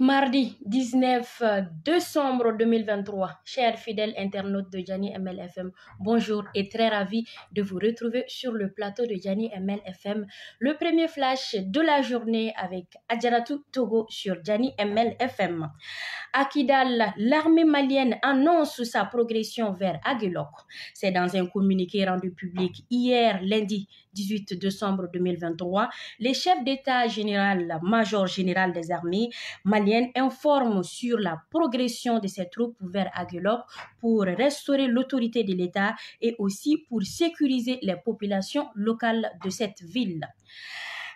Mardi 19 décembre 2023, chers fidèles internautes de Gianni MLFM, bonjour et très ravi de vous retrouver sur le plateau de Gianni MLFM, le premier flash de la journée avec Adjaratou Togo sur Gianni MLFM. À Kidal, l'armée malienne annonce sa progression vers Aguelok. C'est dans un communiqué rendu public hier, lundi 18 décembre 2023. Les chefs d'État général, la major générale des armées maliennes informent sur la progression de ces troupes vers Aguelok pour restaurer l'autorité de l'État et aussi pour sécuriser les populations locales de cette ville.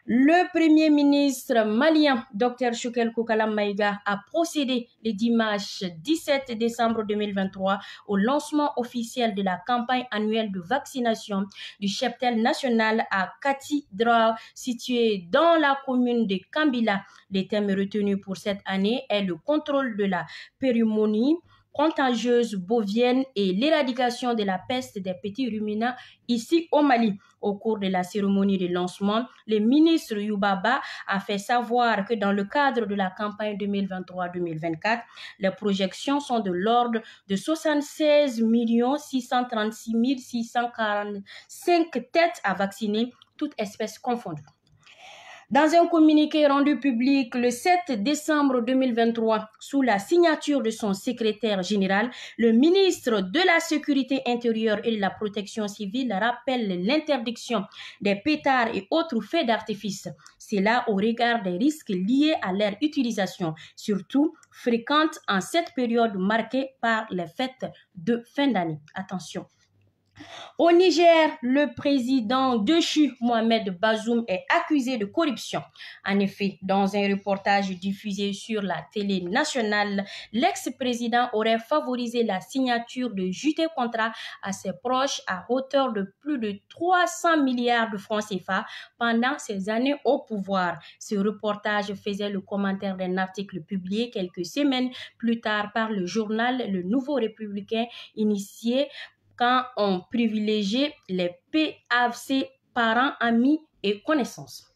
Le premier ministre malien, Dr Choguel Koukala Maïga, a procédé le dimanche 17 décembre 2023 au lancement officiel de la campagne annuelle de vaccination du cheptel national à Kati-Drao, situé dans la commune de Kambila. Les thèmes retenus pour cette année est le contrôle de la pneumonie contagieuse bovienne et l'éradication de la peste des petits ruminants ici au Mali. Au cours de la cérémonie de lancement, le ministre Youbaba a fait savoir que dans le cadre de la campagne 2023-2024, les projections sont de l'ordre de 76 636 645 têtes à vacciner, toutes espèces confondues. Dans un communiqué rendu public le 7 décembre 2023, sous la signature de son secrétaire général, le ministre de la Sécurité intérieure et de la Protection civile rappelle l'interdiction des pétards et autres faits d'artifice. C'est là au regard des risques liés à leur utilisation, surtout fréquentes en cette période marquée par les fêtes de fin d'année. Attention. Au Niger, le président déchu Mohamed Bazoum est accusé de corruption. En effet, dans un reportage diffusé sur la télé nationale, l'ex-président aurait favorisé la signature de JT contrats à ses proches à hauteur de plus de 300 milliards de francs CFA pendant ses années au pouvoir. Ce reportage faisait le commentaire d'un article publié quelques semaines plus tard par le journal Le Nouveau Républicain, initié quand on privilégie les PAC, parents, amis et connaissances.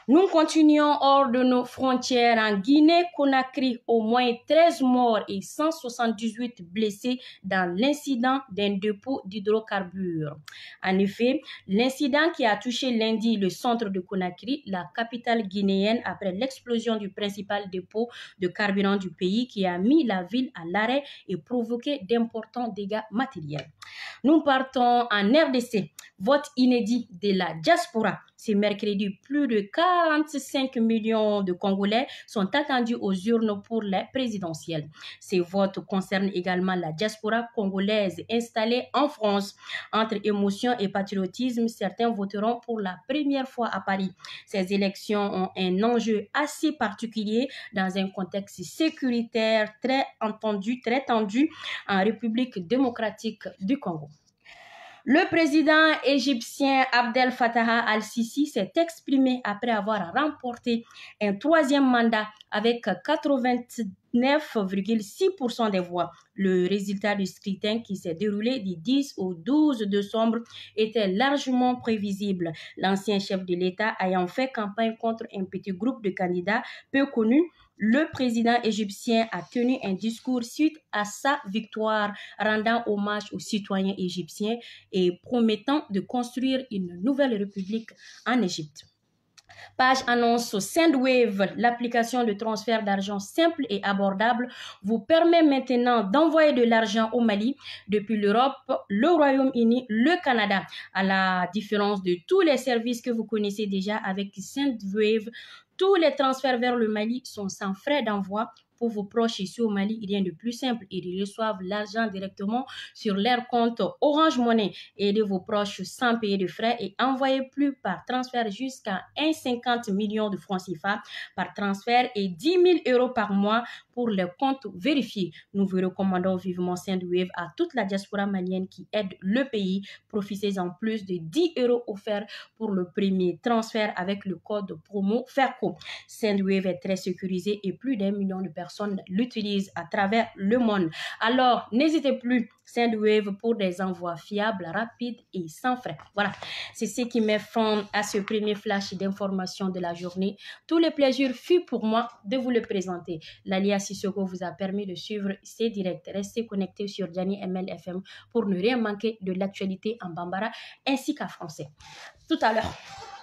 Nous continuons hors de nos frontières en Guinée-Conakry, au moins 13 morts et 178 blessés dans l'incident d'un dépôt d'hydrocarbures. En effet, l'incident qui a touché lundi le centre de Conakry, la capitale guinéenne, après l'explosion du principal dépôt de carburant du pays qui a mis la ville à l'arrêt et provoqué d'importants dégâts matériels. Nous partons en RDC. Vote inédit de la diaspora. Ce mercredi, plus de 45 millions de Congolais sont attendus aux urnes pour les présidentielles. Ces votes concernent également la diaspora congolaise installée en France. Entre émotion et patriotisme, certains voteront pour la première fois à Paris. Ces élections ont un enjeu assez particulier dans un contexte sécuritaire très tendu en République démocratique du Congo. Le président égyptien Abdel Fattah al-Sisi s'est exprimé après avoir remporté un troisième mandat avec 89,6% des voix. Le résultat du scrutin qui s'est déroulé du 10 au 12 décembre était largement prévisible. L'ancien chef de l'État ayant fait campagne contre un petit groupe de candidats peu connus, le président égyptien a tenu un discours suite à sa victoire, rendant hommage aux citoyens égyptiens et promettant de construire une nouvelle république en Égypte. Page annonce Sendwave, l'application de transfert d'argent simple et abordable, vous permet maintenant d'envoyer de l'argent au Mali depuis l'Europe, le Royaume-Uni, le Canada. À la différence de tous les services que vous connaissez déjà avec Sendwave, tous les transferts vers le Mali sont sans frais d'envoi. Pour vos proches ici au Mali, rien de plus simple. Ils reçoivent l'argent directement sur leur compte Orange Money. Aidez vos proches sans payer de frais et envoyez plus par transfert jusqu'à 1,50 million de francs CFA par transfert et 10 000 € par mois pour les comptes vérifiés. Nous vous recommandons vivement Sendwave à toute la diaspora malienne qui aide le pays. Profitez en plus de 10 € offerts pour le premier transfert avec le code promo FERCO. Sendwave est très sécurisé et plus d'1 million de personnes l'utilisent à travers le monde. Alors, n'hésitez plus, Sendwave pour des envois fiables, rapides et sans frais. Voilà, c'est ce qui met fin à ce premier flash d'information de la journée. Tout le plaisir fut pour moi de vous le présenter. Lalia Sissoko vous a permis de suivre ces directs. Restez connectés sur Jani ML FM pour ne rien manquer de l'actualité en Bambara ainsi qu'en français. Tout à l'heure.